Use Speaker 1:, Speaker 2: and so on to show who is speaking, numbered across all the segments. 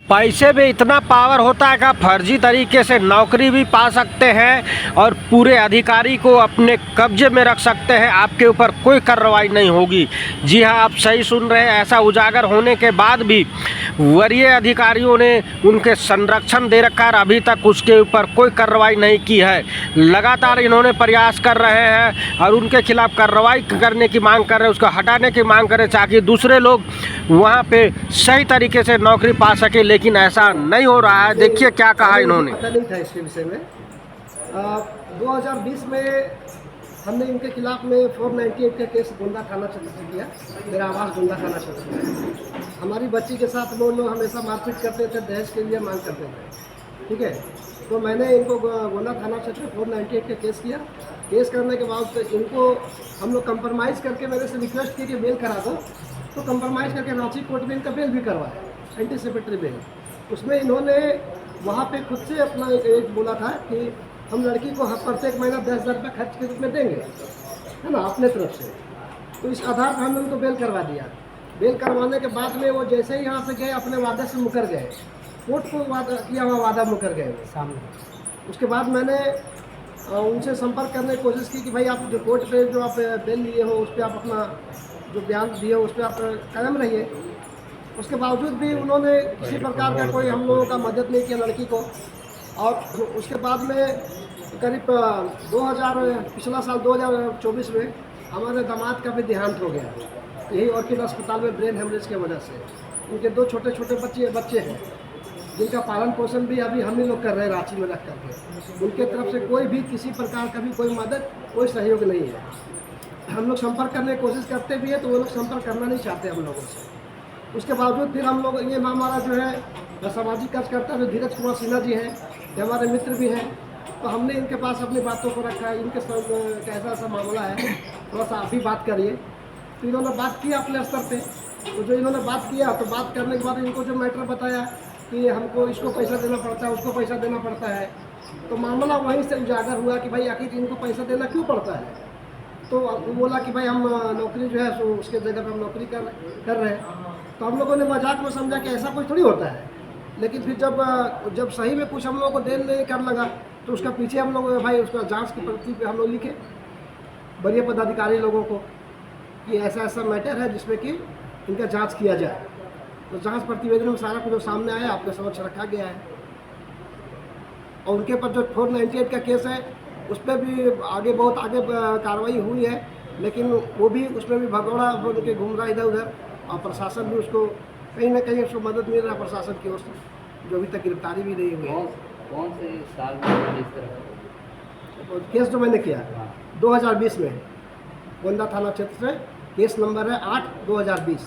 Speaker 1: पैसे में इतना पावर होता है कि फर्जी तरीके से नौकरी भी पा सकते हैं और पूरे अधिकारी को अपने कब्जे में रख सकते हैं। आपके ऊपर कोई कार्रवाई नहीं होगी। जी हाँ, आप सही सुन रहे हैं। ऐसा उजागर होने के बाद भी वरीय अधिकारियों ने उनके संरक्षण दे रखा है, अभी तक उसके ऊपर कोई कार्रवाई नहीं की है। लगातार इन्होंने प्रयास कर रहे हैं और उनके खिलाफ कार्रवाई करने की मांग कर रहे हैं, उसको हटाने की मांग कर रहे हैं ताकि दूसरे लोग वहाँ पे सही तरीके से नौकरी पा सके, लेकिन ऐसा नहीं हो रहा है। देखिए क्या कहा इन्होंने।
Speaker 2: पता नहीं था इसके विषय में। 2020 में हमने इनके खिलाफ में 498 का केस गोंदा थाना क्षेत्र से किया। मेरा आवास गोंदा थाना क्षेत्र में। हमारी बच्ची के साथ वो लोग हमेशा मारपीट करते थे, दहेज के लिए मांग करते थे। ठीक है, तो मैंने इनको गोंदा थाना क्षेत्र में 498 का केस किया। केस करने के बाद इनको हम लोग कंप्रोमाइज़ करके मेरे से रिक्वेस्ट की कि बेल करा दो, तो कंप्रोमाइज़ करके रांची कोर्ट में इनका बेल भी करवाया, एंटीसिपेटरी बेल। उसमें इन्होंने वहाँ पे खुद से अपना एक बोला था कि हम लड़की को प्रत्येक महीना 10,000 रुपये खर्च के रूप में देंगे, है ना, अपने तरफ से। तो इस आधार पर हमने उनको बेल करवा दिया। बेल करवाने के बाद में वो जैसे ही यहाँ से गए अपने वादे से मुकर गए, कोर्ट को वादा किया हुआ वादा मुकर गए सामने। उसके बाद मैंने उनसे संपर्क करने की कोशिश की कि भाई आप जो कोर्ट पे जो आप बेल लिए हो उस पर आप अपना जो बयान दिए हो उस पर आप कायम रहिए। उसके बावजूद भी उन्होंने किसी प्रकार का कोई हम लोगों का मदद नहीं किया लड़की को। और उसके बाद में करीब पिछला साल 2024 में हमारे दामाद का भी देहांत हो गया, यही ऑर्किड अस्पताल में ब्रेन हेमरेज की वजह से। उनके 2 छोटे छोटे बच्चे हैं जिनका पालन पोषण भी अभी हम ही लोग कर रहे हैं रांची में रख करके। उनके तरफ से कोई भी किसी प्रकार का भी कोई मदद, कोई सहयोग नहीं है। हम लोग संपर्क करने की कोशिश करते भी है तो वो लोग संपर्क करना नहीं चाहते हम लोगों से। उसके बावजूद फिर हम लोग ये हमारा जो है सामाजिक कार्यकर्ता जो धीरज कुमार सिन्हा जी हैं, ये हमारे मित्र भी हैं, तो हमने इनके पास अपनी बातों को रखा है। इनके साथ कैसा ऐसा मामला है, थोड़ा सा आप भी बात करिए। तो इन्होंने बात की अपने स्तर पे। तो जो इन्होंने बात किया तो बात करने के बाद इनको जो मैटर बताया कि हमको इसको पैसा देना पड़ता है, उसको पैसा देना पड़ता है, तो मामला वहीं से उजागर हुआ कि भाई आखिर इनको पैसा देना क्यों पड़ता है। तो वो बोला कि भाई हम नौकरी जो है सो उसके जगह पर हम नौकरी कर रहे हैं। तो हम लोगों ने मजाक में समझा कि ऐसा कुछ थोड़ी होता है। लेकिन फिर जब सही में कुछ हम लोगों को देन नहीं कर लगा तो उसका पीछे हम लोग भाई उसका जांच की प्रति पे हम लोग लिखे वरीय पदाधिकारी लोगों को कि ऐसा ऐसा मैटर है जिसमें कि इनका जांच किया जाए। तो जांच प्रतिवेदन में सारा कुछ जो सामने आया आपके समक्ष रखा गया है। और उनके पर जो 498 का केस है उस पर भी बहुत आगे कार्रवाई हुई है, लेकिन वो भी उसमें भी भगोड़ा बोल के घूम रहा इधर उधर। और प्रशासन भी उसको कहीं ना कहीं उसको मदद मिल रहा है प्रशासन की ओर से, जो अभी तक गिरफ्तारी भी नहीं हुई है।
Speaker 3: कौन से साल में इस तरह
Speaker 2: केस जो मैंने किया 2020 में गोंदा थाना क्षेत्र से, केस नंबर है 8/2020।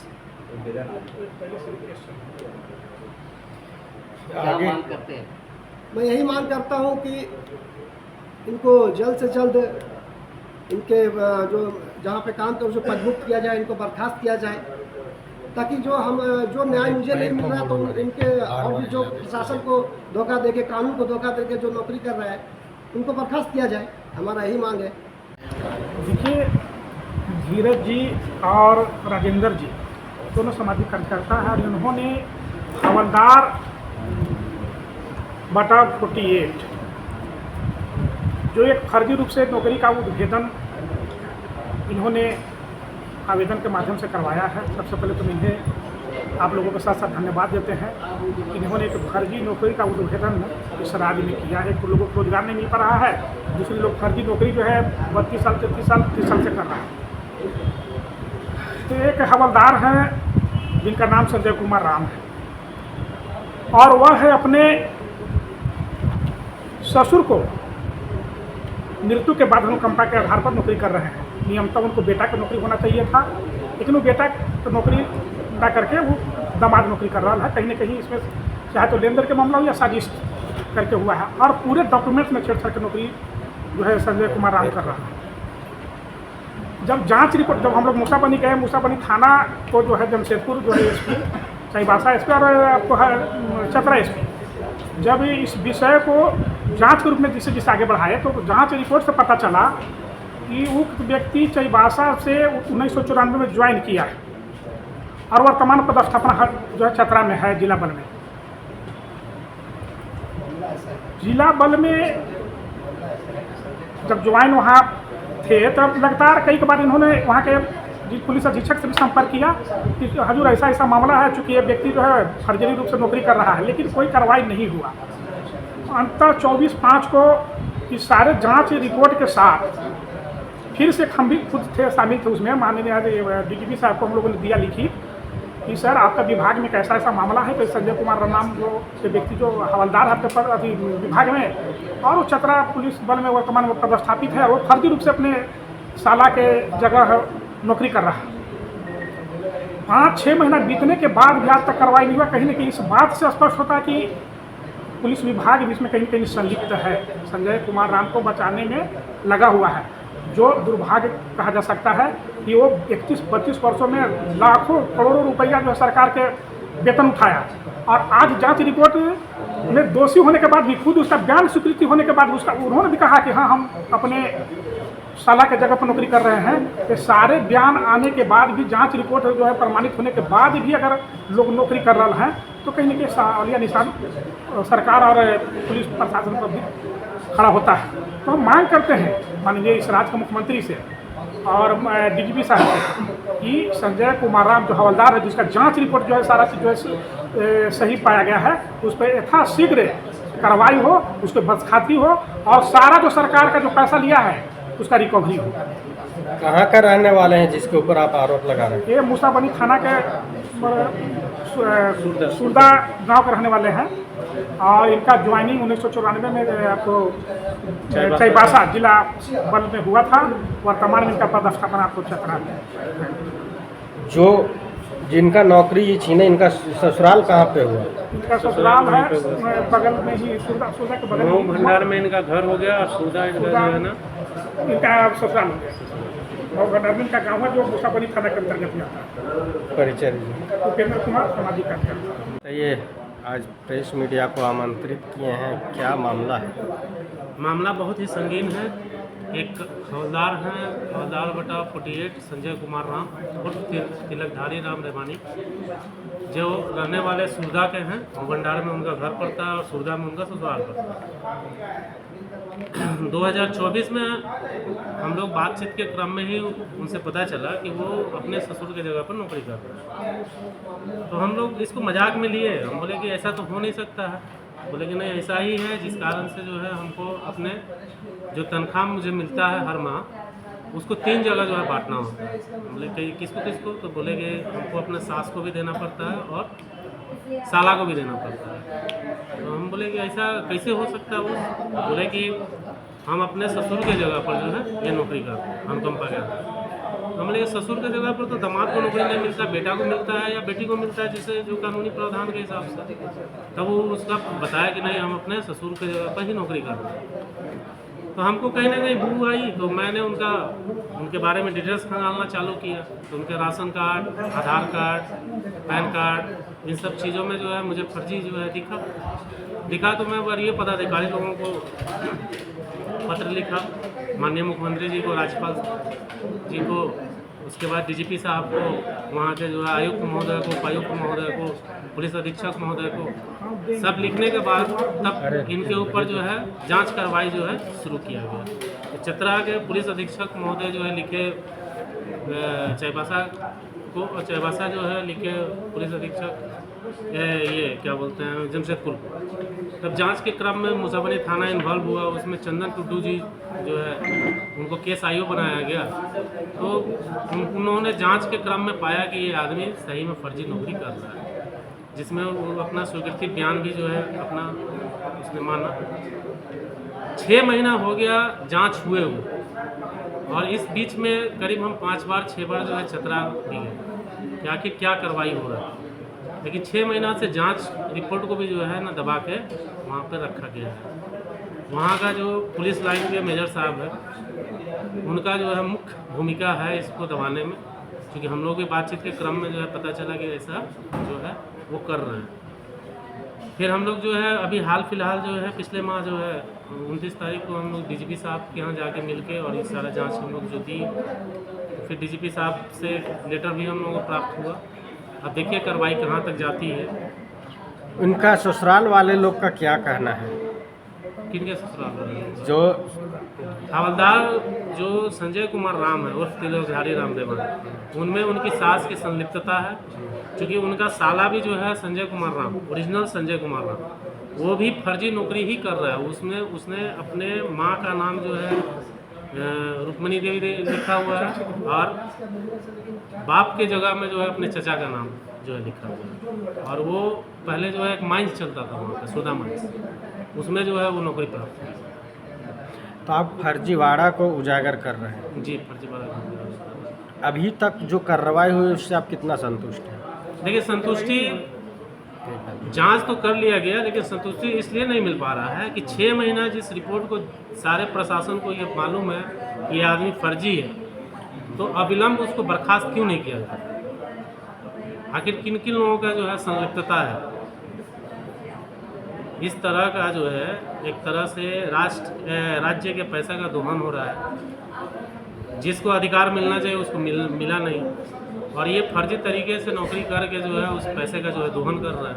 Speaker 3: क्या मांग करते हैं?
Speaker 2: मैं यही मांग करता हूँ कि इनको जल्द से जल्द इनके जो जहाँ पे काम कर उसे पदमुक्त किया जाए, इनको बर्खास्त किया जाए, ताकि जो न्याय मुझे नहीं मिल रहा तो इनके और भी जो प्रशासन को धोखा देके, कानून को धोखा देके जो नौकरी कर रहा है उनको बर्खास्त किया जाए। हमारा यही मांग है।
Speaker 4: देखिए, धीरज जी और राजेंद्र जी दोनों सामाजिक कार्यकर्ता हैं और इन्होंने हवलदार बटा 48 जो एक फर्जी रूप से नौकरी का उद्भेदन इन्होंने आवेदन के माध्यम से करवाया है। सबसे पहले तो इन्हें आप लोगों के साथ साथ धन्यवाद देते हैं। इन्होंने एक फर्जी नौकरी का उद्भेदन इस राज्य में किया है। कुछ लोगों को रोजगार नहीं मिल पा रहा है, दूसरे लोग फर्जी नौकरी जो है 32 साल 33 साल से कर रहा है। तो एक हवलदार हैं जिनका नाम संजय कुमार राम है और वह है अपने ससुर को मृत्यु के बाद अनुकंपा के आधार पर नौकरी कर रहे हैं। नियमतः उनको बेटा की नौकरी होना चाहिए था, लेकिन वो बेटा तो नौकरी ना करके वो दामाद नौकरी कर रहा है। कहीं ना कहीं इसमें चाहे तो लेन देन के मामला हो या साजिश करके हुआ है और पूरे डॉक्यूमेंट्स में छेड़छाड़ की नौकरी जो है संजय कुमार राम कर रहा है। जब जांच रिपोर्ट जब हम लोग मूसाबनी गए, मूसाबनी थाना को जो है जमशेदपुर जो है एसपी चाईबासा एसपी और आपको है चतरा एसपी, जब इस विषय को जांच के रूप में जिसे आगे बढ़ाए तो जांच रिपोर्ट से पता चला कि उक्त व्यक्ति चाईबासा से 1994 में ज्वाइन किया है और वर्तमान पदस्थापना जो है चतरा में है, जिला बल में। जिला बल में जब ज्वाइन वहाँ थे तब लगातार कई बार इन्होंने वहाँ के पुलिस अधीक्षक से भी संपर्क किया कि हजूर ऐसा ऐसा मामला है, चूँकि ये व्यक्ति जो है फर्जी रूप से नौकरी कर रहा है, लेकिन कोई कार्रवाई नहीं हुआ। अंततः 24/5 को इस सारे जांच रिपोर्ट के साथ फिर से हम भी खुद थे, शामिल थे उसमें। माननीय डीजीपी साहब को हम लोगों ने दिया लिखित कि सर आपका विभाग में कैसा ऐसा मामला है कि संजय कुमार नाम जो के व्यक्ति जो हवलदार है आपके अभी विभाग में, और वो चतरा पुलिस बल में वर्तमान में पदस्थापित है, वो फर्जी रूप से अपने साला के जगह नौकरी कर रहा है। 5-6 महीना बीतने के बाद भी आज तक कार्रवाई नहीं हुआ। कहीं ना कहीं इस बात से स्पष्ट होता है कि पुलिस विभाग भी इसमें कहीं न कहीं संलिप्त है, संजय कुमार राम को बचाने में लगा हुआ है। जो दुर्भाग्य कहा जा सकता है कि वो 31-32 वर्षों में लाखों करोड़ों रुपया जो है सरकार के वेतन उठाया, और आज जांच रिपोर्ट में दोषी होने के बाद भी खुद उसका बयान स्वीकृति होने के बाद उसका उन्होंने भी कहा कि हाँ हम अपने साला के जगह पर नौकरी कर रहे हैं। ये सारे बयान आने के बाद भी, जांच रिपोर्ट जो है प्रमाणित होने के बाद भी अगर लोग नौकरी कर रहे हैं तो कहीं न कहीं सवालिया निशान सरकार और पुलिस प्रशासन पर भी खड़ा होता है। तो हम मांग करते हैं माननीय इस राज्य के मुख्यमंत्री से और डीजीपी साहब से कि संजय कुमार राम जो हवलदार है, जिसका जांच रिपोर्ट जो है सारा चीज़ जो है सही पाया गया है, उस पर यथाशीघ्र कार्रवाई हो, उस पर बर्खास्ती हो, और सारा जो सरकार का जो पैसा लिया है उसका रिकवरी हो।
Speaker 1: कहाँ का रहने वाले हैं जिसके ऊपर आप आरोप लगा रहे हैं?
Speaker 4: ये मूसाबनी थाना के सुरदा गांव के रहने वाले हैं, और इनका ज्वाइनिंग 1994 में आपको चाईबासा जिला बल में हुआ था। वर्तमान में इनका पदस्थापना आपको चतरा में।
Speaker 1: जो जिनका नौकरी छीने, इनका ससुराल कहाँ पे हुआ?
Speaker 4: इनका ससुराल है बगल में ही, सुरदा के बगल में
Speaker 3: भंडार में इनका घर हो गया, और सूदा इनका जो है ना,
Speaker 4: इनका ससुराल हो गया। और भंडार का गाँव है जो मूसाबनी थाना के अंतर्गत में आता है।
Speaker 1: परिचय दीजिए।
Speaker 4: उपेंद्र कुमार, सामाजिक कार्यकर्ता।
Speaker 1: ये आज प्रेस मीडिया को आमंत्रित किए हैं, क्या मामला है?
Speaker 5: मामला बहुत ही संगीन है। एक हवलदार हैं, हवलदार बटा 48 संजय कुमार राम उर्फ तिलकधारी राम रेवानी, जो रहने वाले सुरदा के हैं। भंडार में उनका घर पड़ता है और सुरदा में उनका ससुराल पड़ता है। 2024 में हम लोग बातचीत के क्रम में ही उनसे पता चला कि वो अपने ससुर के जगह पर नौकरी कर रहे हैं। तो हम लोग इसको मजाक में लिए, हम बोले कि ऐसा तो हो नहीं सकता है। बोले कि नहीं, ऐसा ही है, जिस कारण से जो है हमको अपने जो तनख्वाह मुझे मिलता है हर माह, उसको 3 जगह जो है बांटना होता है। बोले कि किसको किसको? तो बोले कि हमको अपने सास को भी देना पड़ता है और साला को भी देना पड़ता है। तो हम बोले कि ऐसा कैसे हो सकता है? वो बोले कि हम अपने ससुर के जगह पर जो है ये नौकरी करते हैं, हम कंपा गया। हम बोले ससुर के जगह पर तो दामाद को नौकरी नहीं मिलता, बेटा को मिलता है या बेटी को मिलता है, जिसे जो कानूनी प्रावधान के हिसाब से। तब वो उसका बताया कि नहीं, हम अपने ससुर के जगह पर ही नौकरी कर रहे हैं। तो हमको कहीं ना कहीं भू आई, तो मैंने उनके बारे में डिटेल्स खंगालना चालू किया। तो उनके राशन कार्ड, आधार कार्ड, पैन कार्ड, इन सब चीज़ों में जो है मुझे फर्जी जो है दिखा। तो मैं वरीय पदाधिकारी लोगों को पत्र लिखा, माननीय मुख्यमंत्री जी को, राज्यपाल जी को, उसके बाद डीजीपी साहब को, वहाँ के जो है आयुक्त महोदय को, उपायुक्त महोदय को, पुलिस अधीक्षक महोदय को, सब लिखने के बाद तब इनके ऊपर जो है जांच कार्रवाई जो है शुरू किया गया। चतरा के पुलिस अधीक्षक महोदय जो है लिखे चाईबासा को, और चाईबासा जो है लिखे पुलिस अधीक्षक ये क्या बोलते हैं जमशेदपुर को। तब जांच के क्रम में मूसाबनी थाना इन्वॉल्व हुआ, उसमें चंदन टुड्डू जी जो है उनको केस आईओ बनाया गया। तो उन्होंने जांच के क्रम में पाया कि ये आदमी सही में फर्जी नौकरी कर रहा है, जिसमें वो अपना स्वीकृति बयान भी जो है अपना उसने माना। 6 महीना हो गया जांच हुए, और इस बीच में करीब हम 5 बार 6 बार जो है चतरा दिए कि आखिर क्या कार्रवाई हो रहा है। लेकिन 6 महीना से जांच रिपोर्ट को भी जो है ना दबा के वहाँ पर रखा गया है। वहाँ का जो पुलिस लाइन के मेजर साहब है, उनका जो है मुख्य भूमिका है इसको दबाने में, क्योंकि हम लोग की बातचीत के क्रम में जो है पता चला कि ऐसा जो है वो कर रहे हैं। फिर हम लोग जो है अभी हाल फिलहाल जो है पिछले माह जो है 29 तारीख को हम लोग डीजीपी साहब के यहाँ जाके मिल के और ये सारा जांच हम लोग जो दी, फिर डीजीपी साहब से लेटर भी हम लोगों को प्राप्त हुआ। अब देखिए कार्रवाई कहाँ तक जाती है।
Speaker 1: उनका ससुराल वाले लोग का क्या कहना है?
Speaker 5: किनके ससुराल वाले?
Speaker 1: जो
Speaker 5: हवलदार जो संजय कुमार राम है उर्फ तिलकधारी राम रेवानी, उनमें उनकी सास की संलिप्तता है, क्योंकि उनका साला भी जो है संजय कुमार राम, ओरिजिनल संजय कुमार राम, वो भी फर्जी नौकरी ही कर रहा है। उसने अपने माँ का नाम जो है रुक्मणी देवी लिखा हुआ है, और बाप के जगह में जो है अपने चचा का नाम जो है लिखा हुआ है। और वो पहले जो है एक माइंस चलता था वहाँ पे, सोदा माइंस, उसमें जो है वो नौकरी प्राप्त हुई।
Speaker 1: तो आप फर्जीवाड़ा को उजागर कर रहे हैं।
Speaker 5: जी, फर्जीवाड़ा।
Speaker 1: अभी तक जो कार्रवाई हुई उससे आप कितना संतुष्ट हैं?
Speaker 5: देखिए, संतुष्टि, जांच तो कर लिया गया, लेकिन संतुष्टि इसलिए नहीं मिल पा रहा है कि 6 महीना जिस रिपोर्ट को सारे प्रशासन को ये मालूम है कि ये आदमी फर्जी है, तो अविलंब उसको बर्खास्त क्यों नहीं किया जाता? आखिर किन किन लोगों का जो है संलिप्तता है? इस तरह का जो है एक तरह से राज्य के पैसे का दोहन हो रहा है। जिसको अधिकार मिलना चाहिए उसको मिला नहीं, और ये फर्जी तरीके से नौकरी करके जो है उस पैसे का जो है दोहन कर रहा है।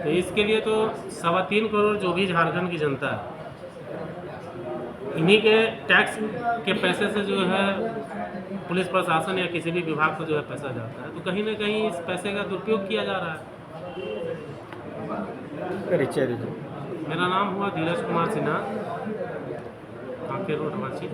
Speaker 5: तो इसके लिए तो 3.25 करोड़ जो भी झारखंड की जनता है, इन्हीं के टैक्स के पैसे से जो है पुलिस प्रशासन या किसी भी विभाग को जो है पैसा जाता है, तो कहीं ना कहीं इस पैसे का दुरुपयोग किया जा रहा है।
Speaker 1: परिचय
Speaker 5: मेरा नाम हुआ धीरज कुमार सिन्हा, कांकेर रोड, रांची।